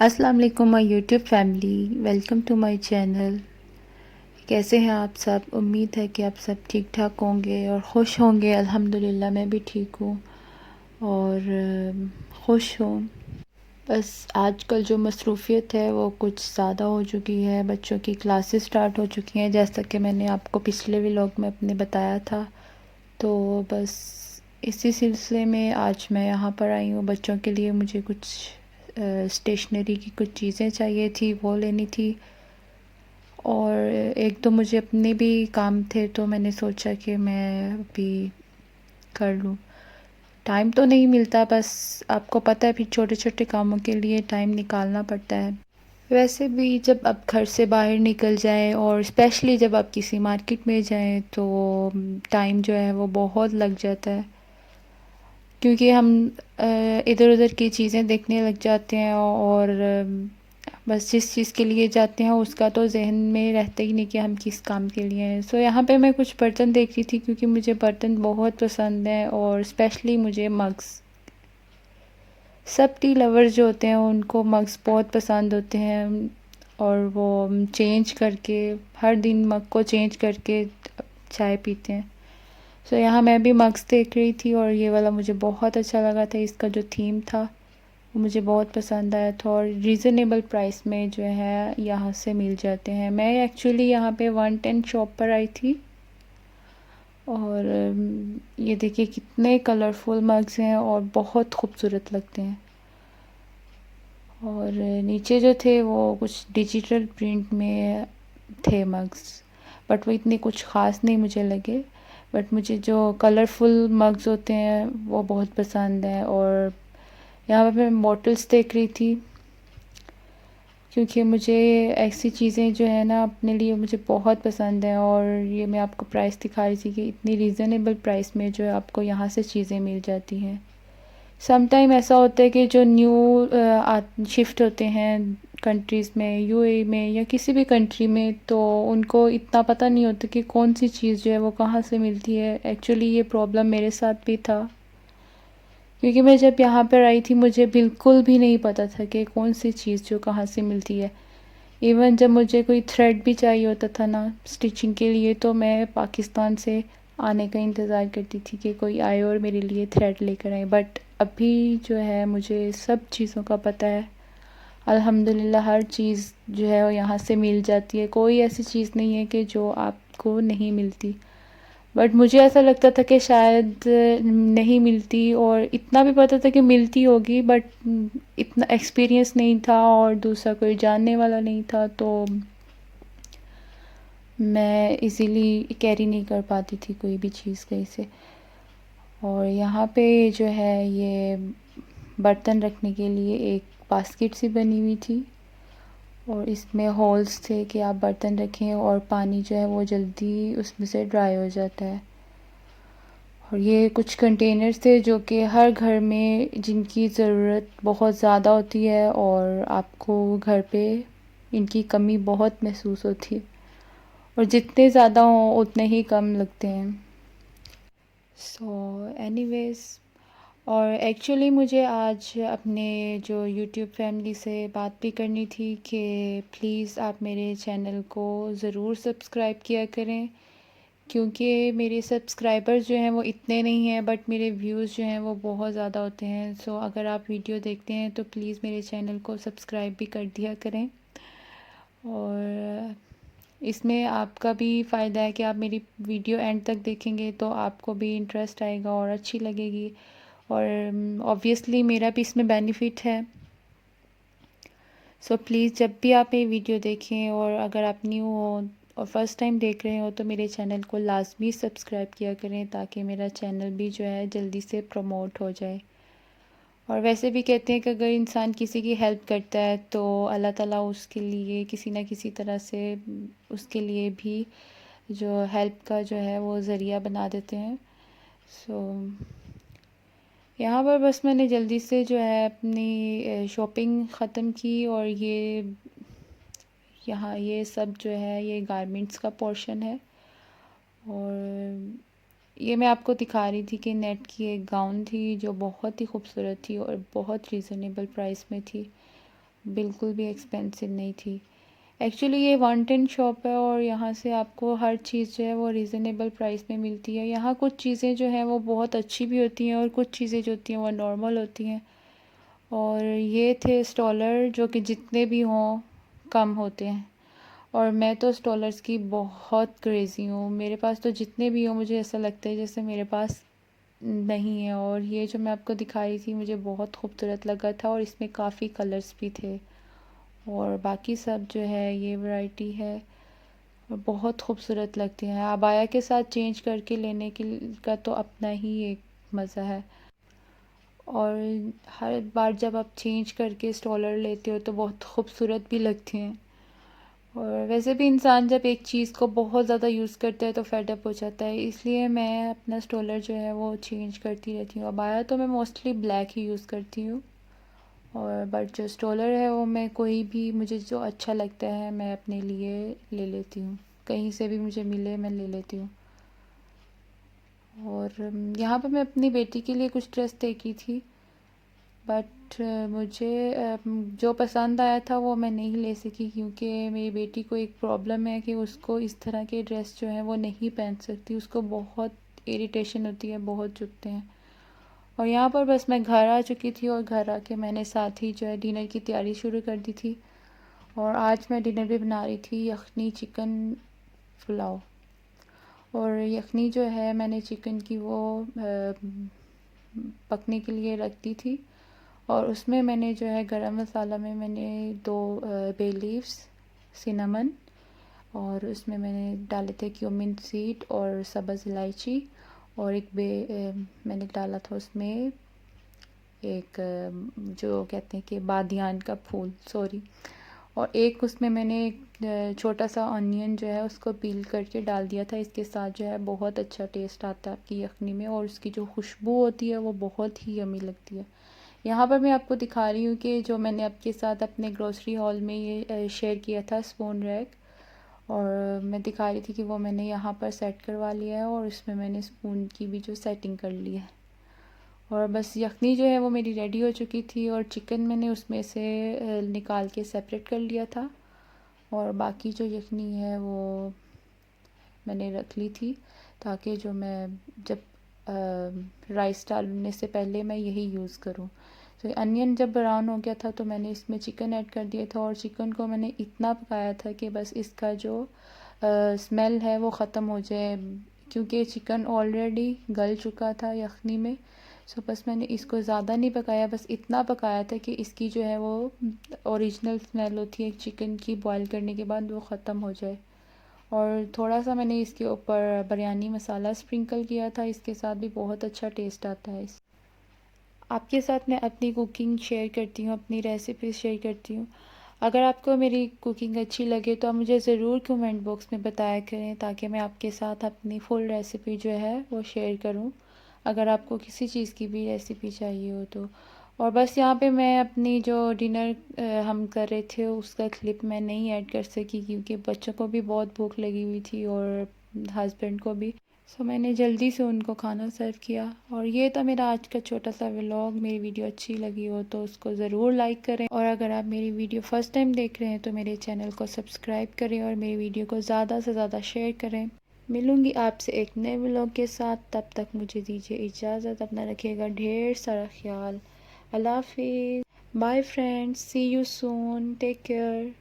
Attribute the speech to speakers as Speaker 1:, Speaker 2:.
Speaker 1: अस्सलाम वालेकुम my YouTube family, welcome to my channel. कैसे हैं आप सब? उम्मीद है कि आप सब ठीक ठाक होंगे और ख़ुश होंगे। अल्हम्दुलिल्लाह मैं भी ठीक हूँ और ख़ुश हूँ। बस आजकल जो मसरूफ़ियत है वो कुछ ज़्यादा हो चुकी है। बच्चों की क्लासेस स्टार्ट हो चुकी हैं, जैसा कि मैंने आपको पिछले व्लॉग में अपने बताया था। तो बस इसी सिलसिले में आज मैं यहाँ पर आई हूँ। बच्चों के लिए मुझे कुछ स्टेशनरी की कुछ चीज़ें चाहिए थी, वो लेनी थी। और एक तो मुझे अपने भी काम थे, तो मैंने सोचा कि मैं अभी कर लूँ। टाइम तो नहीं मिलता, बस आपको पता है फिर छोटे छोटे कामों के लिए टाइम निकालना पड़ता है। वैसे भी जब आप घर से बाहर निकल जाएं और स्पेशली जब आप किसी मार्केट में जाएं तो टाइम जो है वो बहुत लग जाता है, क्योंकि हम इधर उधर की चीज़ें देखने लग जाते हैं और बस जिस चीज़ के लिए जाते हैं उसका तो जहन में रहता ही नहीं कि हम किस काम के लिए हैं। सो यहाँ पे मैं कुछ बर्तन देख रही थी, क्योंकि मुझे बर्तन बहुत पसंद हैं और स्पेशली मुझे मग्स। सब टी लवर्स जो होते हैं उनको मग्स बहुत पसंद होते हैं और वो चेंज करके हर दिन मग को चेंज करके चाय पीते हैं। सो यहाँ मैं भी मग्स देख रही थी और ये वाला मुझे बहुत अच्छा लगा था। इसका जो थीम था वो मुझे बहुत पसंद आया था और रीज़नेबल प्राइस में जो है यहाँ से मिल जाते हैं। मैं एक्चुअली यहाँ पे 110 शॉप पर आई थी और ये देखिए कितने कलरफुल मग्स हैं और बहुत खूबसूरत लगते हैं। और नीचे जो थे वो कुछ डिजिटल प्रिंट में थे मग्स, बट वो इतने कुछ ख़ास नहीं मुझे लगे। बट मुझे जो कलरफुल मग्स होते हैं वो बहुत पसंद है। और यहाँ पे मैं बॉटल्स देख रही थी, क्योंकि मुझे ऐसी चीज़ें जो है ना अपने लिए मुझे बहुत पसंद है। और ये मैं आपको प्राइस दिखा रही थी कि इतनी रीज़नेबल प्राइस में जो है आपको यहाँ से चीज़ें मिल जाती हैं। सम टाइम ऐसा होता है कि जो न्यू शिफ्ट होते हैं कंट्रीज़ में, यूएई में या किसी भी कंट्री में, तो उनको इतना पता नहीं होता कि कौन सी चीज़ जो है वो कहाँ से मिलती है। एक्चुअली ये प्रॉब्लम मेरे साथ भी था, क्योंकि मैं जब यहाँ पर आई थी मुझे बिल्कुल भी नहीं पता था कि कौन सी चीज़ जो कहाँ से मिलती है। इवन जब मुझे कोई थ्रेड भी चाहिए होता था ना स्टिचिंग के लिए, तो मैं पाकिस्तान से आने का इंतज़ार करती थी कि कोई आए और मेरे लिए थ्रेड लेकर आए। बट अभी जो है मुझे सब चीज़ों का पता है। अल्हम्दुलिल्लाह हर चीज़ जो है वो यहाँ से मिल जाती है। कोई ऐसी चीज़ नहीं है कि जो आपको नहीं मिलती। बट मुझे ऐसा लगता था कि शायद नहीं मिलती, और इतना भी पता था कि मिलती होगी, बट इतना एक्सपीरियंस नहीं था और दूसरा कोई जानने वाला नहीं था, तो मैं इजीली कैरी नहीं कर पाती थी कोई भी चीज़ कहीं से। और यहाँ पे जो है ये बर्तन रखने के लिए एक बास्केट सी बनी हुई थी और इसमें होल्स थे कि आप बर्तन रखें और पानी जो है वो जल्दी उसमें से ड्राई हो जाता है। और ये कुछ कंटेनर्स थे जो कि हर घर में जिनकी ज़रूरत बहुत ज़्यादा होती है और आपको घर पे इनकी कमी बहुत महसूस होती है, और जितने ज़्यादा हों उतने ही कम लगते हैं। सो एनीवेज़, और एक्चुअली मुझे आज अपने जो यूट्यूब फैमिली से बात भी करनी थी कि प्लीज़ आप मेरे चैनल को ज़रूर सब्सक्राइब किया करें, क्योंकि मेरे सब्सक्राइबर्स जो हैं वो इतने नहीं हैं, बट मेरे व्यूज़ जो हैं वो बहुत ज़्यादा होते हैं। सो अगर आप वीडियो देखते हैं तो प्लीज़ मेरे चैनल को सब्सक्राइब भी कर दिया करें। और इसमें आपका भी फ़ायदा है कि आप मेरी वीडियो एंड तक देखेंगे तो आपको भी इंटरेस्ट आएगा और अच्छी लगेगी, और ऑब्वियसली मेरा भी इसमें बेनिफिट है। सो प्लीज़ जब भी आप ये वीडियो देखें, और अगर आप न्यू हो और फर्स्ट टाइम देख रहे हो, तो मेरे चैनल को लाजमी सब्सक्राइब किया करें, ताकि मेरा चैनल भी जो है जल्दी से प्रमोट हो जाए। और वैसे भी कहते हैं कि अगर इंसान किसी की हेल्प करता है तो अल्लाह ताला उसके लिए किसी न किसी तरह से उसके लिए भी जो हेल्प का जो है वो ज़रिया बना देते हैं। सो यहाँ पर बस मैंने जल्दी से जो है अपनी शॉपिंग ख़त्म की, और ये यहाँ ये सब जो है ये गारमेंट्स का पोर्शन है। और ये मैं आपको दिखा रही थी कि नेट की एक गाउन थी जो बहुत ही खूबसूरत थी और बहुत रीज़नेबल प्राइस में थी। बिल्कुल भी एक्सपेंसिव नहीं थी। एक्चुअली ये वन टेन शॉप है और यहाँ से आपको हर चीज़ जो है वो रीज़नेबल प्राइस में मिलती है। यहाँ कुछ चीज़ें जो हैं वो बहुत अच्छी भी होती हैं और कुछ चीज़ें जो होती हैं वो नॉर्मल होती हैं। और ये थे स्टॉलर जो कि जितने भी हों कम होते हैं। और मैं तो स्टॉलर्स की बहुत क्रेज़ी हूँ। मेरे पास तो जितने भी हों मुझे ऐसा लगता है जैसे मेरे पास नहीं है। और ये जो मैं आपको दिखा रही थी मुझे बहुत खूबसूरत लगा था और इसमें काफ़ी कलर्स भी थे। और बाकी सब जो है ये वैरायटी है और बहुत खूबसूरत लगती हैं। अबाया के साथ चेंज करके लेने के का तो अपना ही एक मज़ा है। और हर बार जब आप चेंज करके स्टॉलर लेते हो तो बहुत खूबसूरत भी लगती हैं। और वैसे भी इंसान जब एक चीज़ को बहुत ज़्यादा यूज़ करता है तो फेड अप हो जाता है, इसलिए मैं अपना स्टॉलर जो है वो चेंज करती रहती हूँ। अबाया तो मैं मोस्टली ब्लैक ही यूज़ करती हूँ। और बट जो स्टॉलर है वो मैं कोई भी मुझे जो अच्छा लगता है मैं अपने लिए ले लेती हूँ। कहीं से भी मुझे मिले मैं ले लेती हूँ। और यहाँ पर मैं अपनी बेटी के लिए कुछ ड्रेस देखी थी, बट मुझे जो पसंद आया था वो मैं नहीं ले सकी क्योंकि मेरी बेटी को एक प्रॉब्लम है कि उसको इस तरह के ड्रेस जो हैं वो नहीं पहन सकती। उसको बहुत इरिटेशन होती है, बहुत चुभते हैं। और यहाँ पर बस मैं घर आ चुकी थी और घर आके मैंने साथ ही जो है डिनर की तैयारी शुरू कर दी थी। और आज मैं डिनर भी बना रही थी यखनी चिकन पुलाव। और यखनी जो है मैंने चिकन की वो पकने के लिए रख दी थी। और उसमें मैंने जो है गरम मसाला में मैंने 2 बे लीव्स, सिनेमन, और उसमें मैंने डाले थे क्यूमिन सीड और सब्ज़ इलायची। और मैंने डाला था उसमें एक जो कहते हैं कि बादियान का फूल, सॉरी। और एक उसमें मैंने एक छोटा सा ऑनियन जो है उसको पील करके डाल दिया था। इसके साथ जो है बहुत अच्छा टेस्ट आता है आपकी यखनी में और उसकी जो खुशबू होती है वो बहुत ही यमी लगती है। यहाँ पर मैं आपको दिखा रही हूँ कि जो मैंने आपके साथ अपने ग्रोसरी हॉल में ये शेयर किया था स्पून रैक, और मैं दिखा रही थी कि वो मैंने यहाँ पर सेट करवा लिया है और उसमें मैंने स्पून की भी जो सेटिंग कर ली है। और बस यखनी जो है वो मेरी रेडी हो चुकी थी और चिकन मैंने उसमें से निकाल के सेपरेट कर लिया था। और बाकी जो यखनी है वो मैंने रख ली थी ताकि जो मैं जब राइस डालने से पहले मैं यही यूज़ करूँ। तो अनियन जब ब्राउन हो गया था तो मैंने इसमें चिकन ऐड कर दिया था और चिकन को मैंने इतना पकाया था कि बस इसका जो स्मेल है वो ख़त्म हो जाए, क्योंकि चिकन ऑलरेडी गल चुका था यखनी में। सो बस मैंने इसको ज़्यादा नहीं पकाया, बस इतना पकाया था कि इसकी जो है वो ओरिजिनल स्मेल होती है चिकन की बॉईल करने के बाद वो ख़त्म हो जाए। और थोड़ा सा मैंने इसके ऊपर बिरयानी मसाला स्प्रिंकल किया था, इसके साथ भी बहुत अच्छा टेस्ट आता है। आपके साथ मैं अपनी कुकिंग शेयर करती हूँ, अपनी रेसिपी शेयर करती हूँ। अगर आपको मेरी कुकिंग अच्छी लगे तो आप मुझे ज़रूर कमेंट बॉक्स में बताया करें ताकि मैं आपके साथ अपनी फुल रेसिपी जो है वो शेयर करूँ, अगर आपको किसी चीज़ की भी रेसिपी चाहिए हो तो। और बस यहाँ पे मैं अपनी जो डिनर हम कर रहे थे उसका क्लिप मैं नहीं ऐड कर सकी क्योंकि बच्चों को भी बहुत भूख लगी हुई थी और हस्बैंड को भी। सो मैंने जल्दी से उनको खाना सर्व किया। और ये था मेरा आज का छोटा सा व्लॉग। मेरी वीडियो अच्छी लगी हो तो उसको ज़रूर लाइक करें, और अगर आप मेरी वीडियो फ़र्स्ट टाइम देख रहे हैं तो मेरे चैनल को सब्सक्राइब करें और मेरी वीडियो को ज़्यादा से ज़्यादा शेयर करें। मिलूँगी आपसे एक नए व्लॉग के साथ, तब तक मुझे दीजिए इजाज़त। अपना रखिएगा ढेर सारा ख्याल। अल्लाह हाफिज़, bye friends, see you soon, take care.